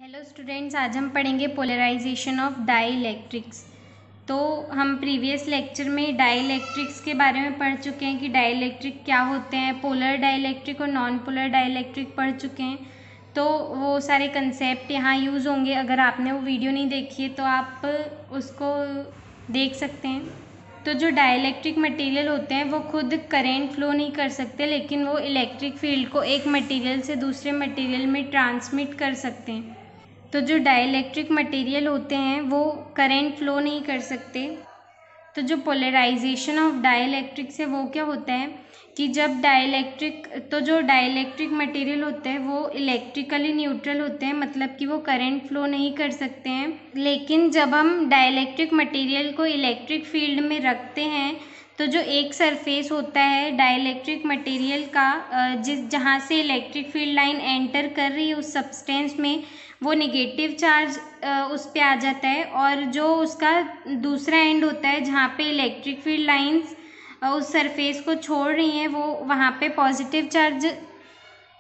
Hello students, आज हम पढ़ेंगे पोलराइजेशन ऑफ डाइइलेक्ट्रिक्स। तो हम प्रीवियस लेक्चर में डाइइलेक्ट्रिक्स के बारे में पढ़ चुके हैं कि डाइइलेक्ट्रिक क्या होते हैं। पोलर डाइइलेक्ट्रिक और नॉन पोलर डाइइलेक्ट्रिक पढ़ चुके हैं, तो वो सारे कंसेप्ट यहाँ यूज़ होंगे। अगर आपने वो वीडियो नहीं देखी है तो आप उसको देख सकते हैं। तो जो डाइइलेक्ट्रिक मटेरियल होते हैं वो खुद करंट फ्लो नहीं कर सकते, लेकिन वो इलेक्ट्रिक फील्ड को एक मटेरियल से दूसरे मटेरियल में ट्रांसमिट कर सकते हैं। तो जो डाइइलेक्ट्रिक मटेरियल होते हैं वो करंट फ्लो नहीं कर सकते। तो जो पोलराइजेशन ऑफ डाइइलेक्ट्रिक्स है वो क्या होता है कि जब जो डाइइलेक्ट्रिक मटेरियल होते हैं वो इलेक्ट्रिकली न्यूट्रल होते हैं, मतलब कि वो करंट फ्लो नहीं कर सकते हैं। लेकिन जब हम डाइइलेक्ट्रिक मटेरियल को इलेक्ट्रिक फील्ड में रखते हैं तो जो एक सरफेस होता है डाइइलेक्ट्रिक मटेरियल का, जहाँ से इलेक्ट्रिक फील्ड लाइन एंटर कर रही है उस सब्सटेंस में, वो नेगेटिव चार्ज उस पे आ जाता है। और जो उसका दूसरा एंड होता है जहाँ पे इलेक्ट्रिक फील्ड लाइंस उस सरफेस को छोड़ रही हैं, वो वहाँ पे पॉजिटिव चार्ज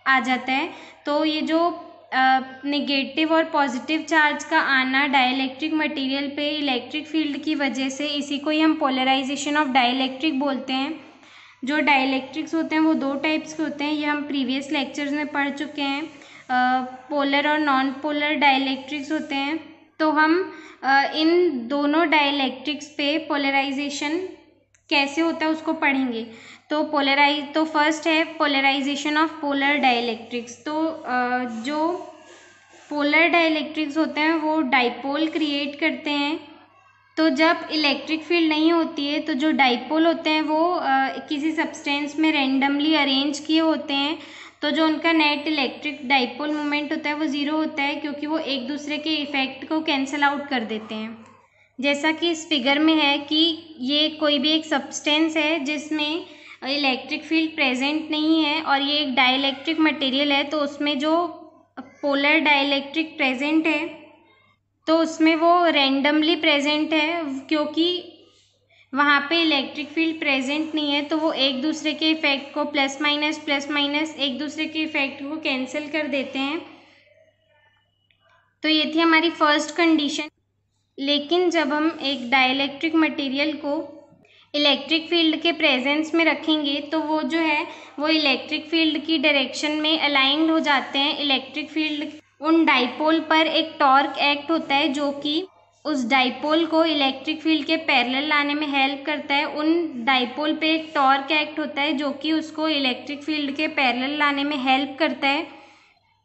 आ जाता है। तो ये जो नेगेटिव और पॉजिटिव चार्ज का आना डाइइलेक्ट्रिक मटेरियल पे इलेक्ट्रिक फील्ड की वजह से, इसी को ही हम पोलराइजेशन ऑफ डाइइलेक्ट्रिक बोलते हैं। जो डाइइलेक्ट्रिक्स होते हैं वो दो टाइप्स के होते हैं, ये हम प्रीवियस लेक्चर्स में पढ़ चुके हैं। पोलर और नॉन पोलर डाइइलेक्ट्रिक्स होते हैं। तो हम इन दोनों डाइइलेक्ट्रिक्स पे पोलराइजेशन कैसे होता है उसको पढ़ेंगे। तो फर्स्ट है पोलराइजेशन ऑफ पोलर डाइइलेक्ट्रिक्स। तो जो पोलर डाइइलेक्ट्रिक्स होते हैं वो डाइपोल क्रिएट करते हैं। तो जब इलेक्ट्रिक फील्ड नहीं होती है तो जो डाइपोल होते हैं वो किसी सब्सटेंस में रेंडमली अरेंज किए होते हैं। तो जो उनका नेट इलेक्ट्रिक डाइपोल मोमेंट होता है वो ज़ीरो होता है, क्योंकि वो एक दूसरे के इफेक्ट को कैंसिल आउट कर देते हैं। जैसा कि इस फिगर में है कि ये कोई भी एक सब्सटेंस है जिसमें इलेक्ट्रिक फील्ड प्रेजेंट नहीं है और ये एक डाइइलेक्ट्रिक मटेरियल है, तो उसमें जो पोलर डाइइलेक्ट्रिक प्रेजेंट है तो उसमें वो रेंडमली प्रेजेंट है, क्योंकि वहाँ पे इलेक्ट्रिक फील्ड प्रेजेंट नहीं है। तो वो एक दूसरे के इफेक्ट को प्लस माइनस एक दूसरे के इफेक्ट को कैंसिल कर देते हैं। तो ये थी हमारी फर्स्ट कंडीशन। लेकिन जब हम एक डाइइलेक्ट्रिक मटेरियल को इलेक्ट्रिक फील्ड के प्रेजेंस में रखेंगे तो वो जो है वो इलेक्ट्रिक फील्ड की डायरेक्शन में अलाइंड हो जाते हैं। इलेक्ट्रिक फील्ड उन डाइपोल पर एक टॉर्क एक्ट होता है जो कि उस डाइपोल को इलेक्ट्रिक फील्ड के पैरेलल लाने में हेल्प करता है। उन डाइपोल पे एक टॉर्क एक्ट होता है जो कि उसको इलेक्ट्रिक फील्ड के पैरेलल लाने में हेल्प करता है।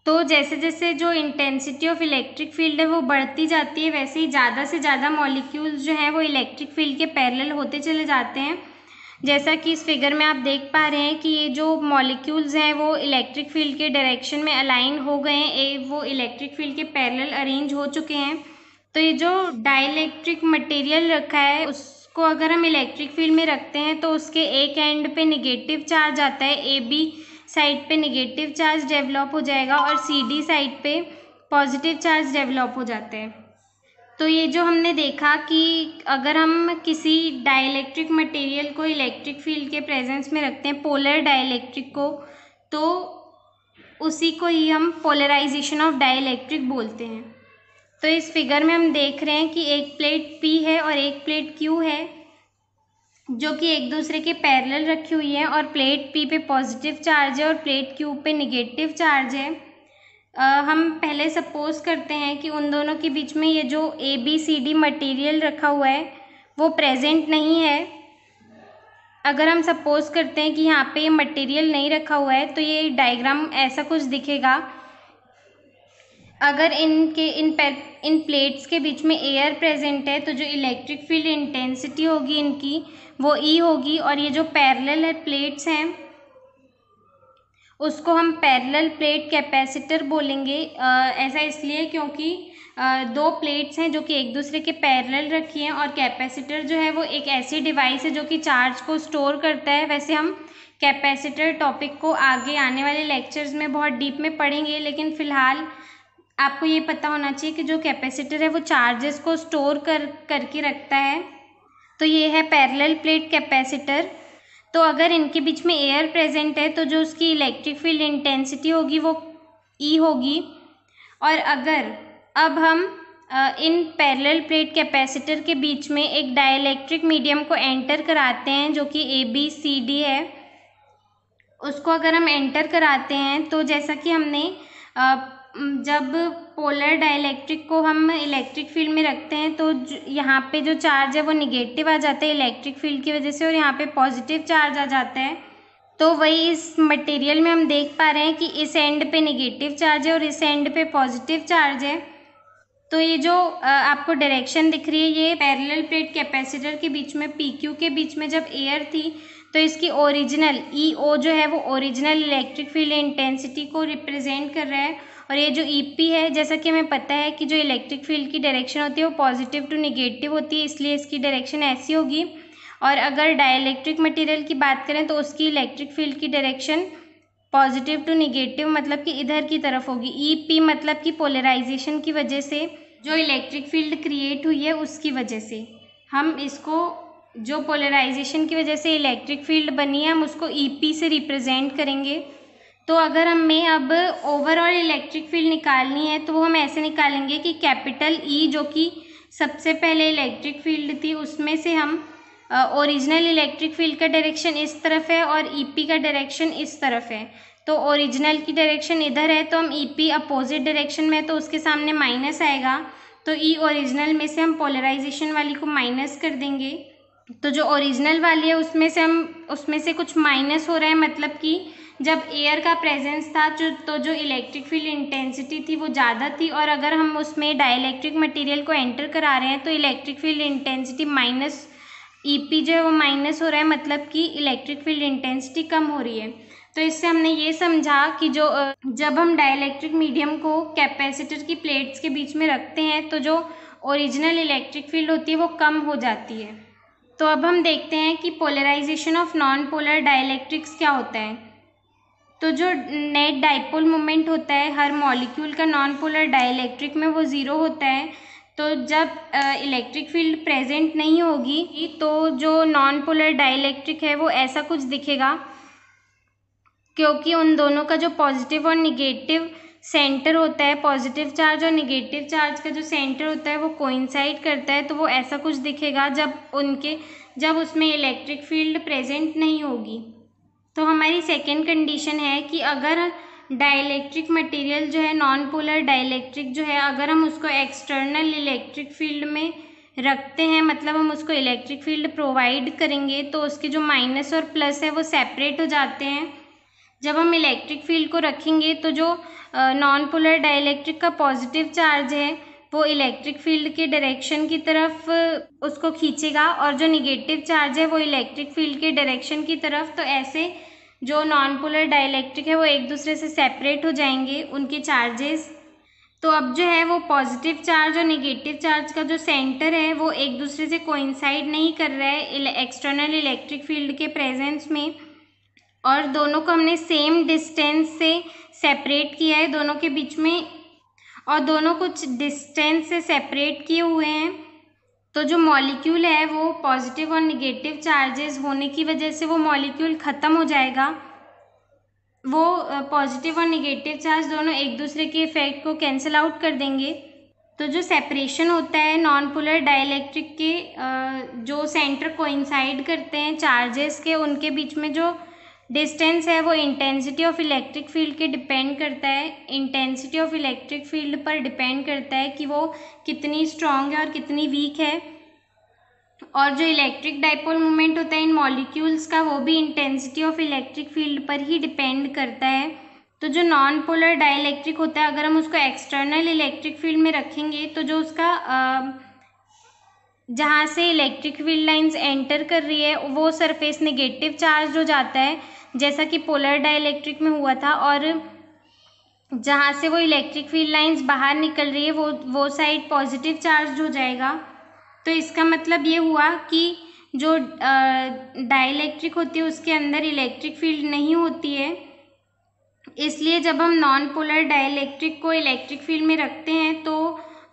तो जैसे जैसे जो इंटेंसिटी ऑफ इलेक्ट्रिक फील्ड है वो बढ़ती जाती है, वैसे ही ज़्यादा से ज़्यादा मॉलिक्यूल्स जो हैं वो इलेक्ट्रिक फील्ड के पैरेलल होते चले जाते हैं। जैसा कि इस फिगर में आप देख पा रहे हैं कि ये जो मॉलिक्यूल्स हैं वो इलेक्ट्रिक फील्ड के डायरेक्शन में अलाइन हो गए हैं, वो इलेक्ट्रिक फील्ड के पैरेलल अरेंज हो चुके हैं। तो ये जो डाइइलेक्ट्रिक मटेरियल रखा है उसको अगर हम इलेक्ट्रिक फील्ड में रखते हैं तो उसके एक एंड पे नेगेटिव चार्ज आता है, ए बी साइड पे नेगेटिव चार्ज डेवलप हो जाएगा और सी डी साइड पे पॉजिटिव चार्ज डेवलप हो जाता है। तो ये जो हमने देखा कि अगर हम किसी डाइइलेक्ट्रिक मटेरियल को इलेक्ट्रिक फील्ड के प्रेजेंस में रखते हैं, पोलर डाइइलेक्ट्रिक को, तो उसी को ही हम पोलराइजेशन ऑफ डाइइलेक्ट्रिक बोलते हैं। तो इस फिगर में हम देख रहे हैं कि एक प्लेट P है और एक प्लेट Q है जो कि एक दूसरे के पैरेलल रखी हुई है, और प्लेट P पे पॉजिटिव चार्ज है और प्लेट Q पे नेगेटिव चार्ज है। हम पहले सपोज करते हैं कि उन दोनों के बीच में ये जो ABCD मटेरियल रखा हुआ है वो प्रेजेंट नहीं है। अगर हम सपोज करते हैं कि यहाँ पे ये मटेरियल नहीं रखा हुआ है तो ये डायग्राम ऐसा कुछ दिखेगा। अगर इन प्लेट्स के बीच में एयर प्रेजेंट है तो जो इलेक्ट्रिक फील्ड इंटेंसिटी होगी इनकी वो E होगी, और ये जो पैरेलल है प्लेट्स हैं उसको हम पैरेलल प्लेट कैपेसिटर बोलेंगे। ऐसा इसलिए क्योंकि दो प्लेट्स हैं जो कि एक दूसरे के पैरेलल रखी हैं, और कैपेसिटर जो है वो एक ऐसी डिवाइस है जो कि चार्ज को स्टोर करता है। वैसे हम कैपेसिटर टॉपिक को आगे आने वाले लेक्चर्स में बहुत डीप में पढ़ेंगे, लेकिन फ़िलहाल आपको ये पता होना चाहिए कि जो कैपेसिटर है वो चार्जेस को स्टोर करके रखता है। तो ये है पैरेलल प्लेट कैपेसिटर। तो अगर इनके बीच में एयर प्रेजेंट है तो जो उसकी इलेक्ट्रिक फील्ड इंटेंसिटी होगी वो E होगी, और अगर अब हम इन पैरेलल प्लेट कैपेसिटर के बीच में एक डाइलेक्ट्रिक मीडियम को एंटर कराते हैं जो कि ABCD है। उसको अगर हम एंटर कराते हैं तो जैसा कि हमने जब पोलर डाइलेक्ट्रिक को हम इलेक्ट्रिक फील्ड में रखते हैं तो यहाँ पे जो चार्ज है वो निगेटिव आ जाता है इलेक्ट्रिक फील्ड की वजह से, और यहाँ पे पॉजिटिव चार्ज आ जाता है। तो वही इस मटेरियल में हम देख पा रहे हैं कि इस एंड पे निगेटिव चार्ज है और इस एंड पे पॉजिटिव चार्ज है। तो ये जो आपको डायरेक्शन दिख रही है, ये पैरेलल प्लेट कैपेसिटर के बीच में PQ के बीच में जब एयर थी तो इसकी ओरिजिनल EO जो है वो ओरिजिनल इलेक्ट्रिक फील्ड इंटेंसिटी को रिप्रेजेंट कर रहा है, और ये जो EP है, जैसा कि हमें पता है कि जो इलेक्ट्रिक फील्ड की डायरेक्शन होती है वो पॉजिटिव टू निगेटिव होती है, इसलिए इसकी डायरेक्शन ऐसी होगी। और अगर डाइलेक्ट्रिक मटेरियल की बात करें तो उसकी इलेक्ट्रिक फील्ड की डायरेक्शन पॉजिटिव टू निगेटिव मतलब कि इधर की तरफ होगी। EP मतलब कि पोलराइजेशन की वजह से जो इलेक्ट्रिक फील्ड क्रिएट हुई है उसकी वजह से हम इसको, जो पोलराइजेशन की वजह से इलेक्ट्रिक फील्ड बनी है, हम उसको EP से रिप्रेजेंट करेंगे। तो अगर हमें अब ओवरऑल इलेक्ट्रिक फील्ड निकालनी है तो वो हम ऐसे निकालेंगे कि कैपिटल E जो कि सबसे पहले इलेक्ट्रिक फील्ड थी उसमें से हम ओरिजिनल इलेक्ट्रिक फील्ड का डायरेक्शन इस तरफ है और EP का डायरेक्शन इस तरफ है। तो ओरिजिनल की डायरेक्शन इधर है तो हम EP अपोजिट डायरेक्शन में है तो उसके सामने माइनस आएगा, तो E ओरिजिनल में से हम पोलराइजेशन वाली को माइनस कर देंगे। तो जो ओरिजिनल वाली है उसमें से कुछ माइनस हो रहा है, मतलब कि जब एयर का प्रेजेंस था तो जो इलेक्ट्रिक फील्ड इंटेंसिटी थी वो ज़्यादा थी, और अगर हम उसमें डाइलेक्ट्रिक मटेरियल को एंटर करा रहे हैं तो electric field intensity minus EP जो है वो माइनस हो रहा है, मतलब कि इलेक्ट्रिक फील्ड इंटेंसिटी कम हो रही है। तो इससे हमने ये समझा कि जब हम डाइलेक्ट्रिक मीडियम को कैपेसिटर की प्लेट्स के बीच में रखते हैं तो जो ओरिजिनल इलेक्ट्रिक फील्ड होती है वो कम हो जाती है। तो अब हम देखते हैं कि polarisation of non polar dielectrics क्या होता है। तो जो नेट डाइपोल मोमेंट होता है हर मॉलिक्यूल का नॉन पोलर डाइलेक्ट्रिक में वो 0 होता है। तो जब इलेक्ट्रिक फील्ड प्रेजेंट नहीं होगी तो जो नॉन पोलर डाइलेक्ट्रिक है वो ऐसा कुछ दिखेगा, क्योंकि उन दोनों का जो पॉजिटिव और निगेटिव सेंटर होता है, पॉजिटिव चार्ज और निगेटिव चार्ज का जो सेंटर होता है वो कोइंसाइड करता है। तो वो ऐसा कुछ दिखेगा जब उसमें इलेक्ट्रिक फील्ड प्रेजेंट नहीं होगी। तो हमारी सेकेंड कंडीशन है कि अगर डाइलेक्ट्रिक मटेरियल जो है नॉन पोलर डाइलेक्ट्रिक जो है, अगर हम उसको एक्सटर्नल इलेक्ट्रिक फील्ड में रखते हैं, मतलब हम उसको इलेक्ट्रिक फील्ड प्रोवाइड करेंगे, तो उसके जो माइनस और प्लस है वो सेपरेट हो जाते हैं। जब हम इलेक्ट्रिक फील्ड को रखेंगे तो जो नॉन पोलर डाइलेक्ट्रिक का पॉजिटिव चार्ज है वो इलेक्ट्रिक फील्ड के डायरेक्शन की तरफ उसको खींचेगा, और जो निगेटिव चार्ज है वो इलेक्ट्रिक फील्ड के डायरेक्शन की तरफ। तो ऐसे जो नॉन पोलर डाइलेक्ट्रिक है वो एक दूसरे से सेपरेट हो जाएंगे उनके चार्जेस। तो अब जो है वो पॉजिटिव चार्ज और निगेटिव चार्ज का जो सेंटर है वो एक दूसरे से कोइंसाइड नहीं कर रहा है एक्सटर्नल इलेक्ट्रिक फील्ड के प्रेजेंस में, और दोनों को हमने सेम डिस्टेंस से सेपरेट किया है दोनों के बीच में, और दोनों कुछ डिस्टेंस से सेपरेट किए हुए हैं। तो जो मॉलिक्यूल है वो पॉजिटिव और निगेटिव चार्जेस होने की वजह से वो मॉलिक्यूल ख़त्म हो जाएगा। वो पॉजिटिव और निगेटिव चार्ज दोनों एक दूसरे के इफेक्ट को कैंसिल आउट कर देंगे। तो जो सेपरेशन होता है नॉन पोलर डाइलेक्ट्रिक के जो सेंटर कोइंसाइड करते हैं चार्जेस के, उनके बीच में जो डिस्टेंस है वो इंटेंसिटी ऑफ इलेक्ट्रिक फील्ड के डिपेंड करता है। इंटेंसिटी ऑफ इलेक्ट्रिक फील्ड पर डिपेंड करता है कि वो कितनी स्ट्रॉन्ग है और कितनी वीक है। और जो इलेक्ट्रिक डाइपोल मोमेंट होता है इन मॉलिक्यूल्स का वो भी इंटेंसिटी ऑफ इलेक्ट्रिक फील्ड पर ही डिपेंड करता है। तो जो नॉन पोलर डाइलेक्ट्रिक होता है अगर हम उसको एक्सटर्नल इलेक्ट्रिक फील्ड में रखेंगे तो जो उसका जहाँ से इलेक्ट्रिक फील्ड लाइंस एंटर कर रही है वो सरफेस नेगेटिव चार्ज हो जाता है, जैसा कि पोलर डाइलेक्ट्रिक में हुआ था, और जहाँ से वो इलेक्ट्रिक फील्ड लाइंस बाहर निकल रही है वो साइड पॉजिटिव चार्ज हो जाएगा। तो इसका मतलब ये हुआ कि जो डाइलेक्ट्रिक होती है उसके अंदर इलेक्ट्रिक फील्ड नहीं होती है, इसलिए जब हम नॉन पोलर डाइलेक्ट्रिक को इलेक्ट्रिक फील्ड में रखते हैं तो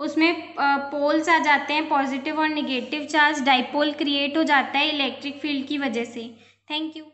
उसमें पोल्स आ जाते हैं, पॉजिटिव और निगेटिव चार्ज डाइपोल क्रिएट हो जाता है इलेक्ट्रिक फील्ड की वजह से। Thank you.